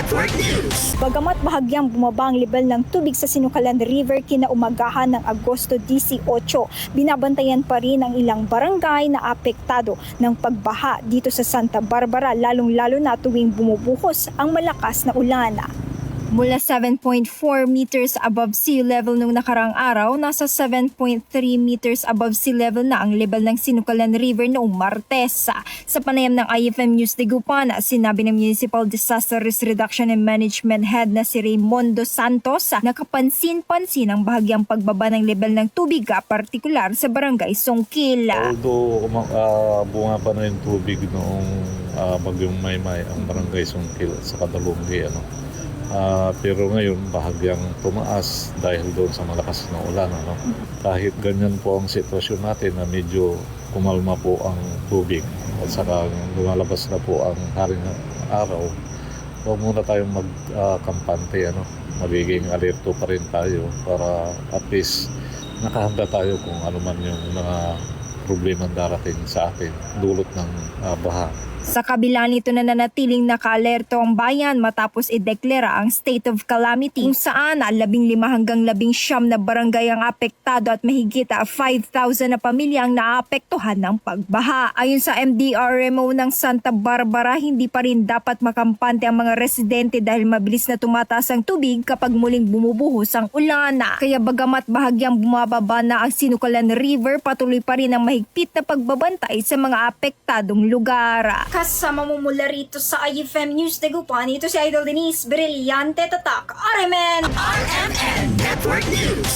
Bagamat bahagyang bumaba ang level ng tubig sa Sinukalan River kinaumagahan ng Agosto 18, binabantayan pa rin ang ilang barangay na apektado ng pagbaha dito sa Santa Barbara, lalong-lalo na tuwing bumubuhos ang malakas na ulan. Mula 7.4 meters above sea level nung nakarang araw, nasa 7.3 meters above sea level na ang level ng Sinukalan River noong Martes. Sa panayam ng IFM News Dagupan, sinabi ng Municipal Disaster Risk Reduction and Management Head na si Raymondo Santos na kapansin-pansin ang bahagyang pagbaba ng level ng tubig, partikular sa Barangay Songkil. Although bunga pa na yung tubig noong bagyong Maymay ang Barangay Songkil sa Kadalunggi, pero ngayon bahagyang tumaas dahil doon sa malakas na ulan. Kahit ganyan po ang sitwasyon natin na medyo kumalma po ang tubig at saka lumalabas na po ang haring araw, huwag muna tayong magkampante. Magiging alerto pa rin tayo para at least nakahanda tayo kung ano man yung mga problema darating sa atin dulot ng baha. Sa kabila nito na nanatiling nakaalerto ang bayan matapos ideklara ang state of calamity kung saan 15 hanggang 19 na barangay ang apektado at mahigit 5,000 na pamilya ang naapektuhan ng pagbaha. Ayon sa MDRMO ng Santa Barbara, hindi pa rin dapat makampante ang mga residente dahil mabilis na tumataas ang tubig kapag muling bumubuhos ang ulan. Kaya bagamat bahagyang bumababa na ang Sinukalan River, patuloy pa rin ang mahigpit na pagbabantay sa mga apektadong lugar. Kasama mo mula rito sa IFM News Dagupan, ito si Idol Denisse Brillante, Tatak, RMN Network News.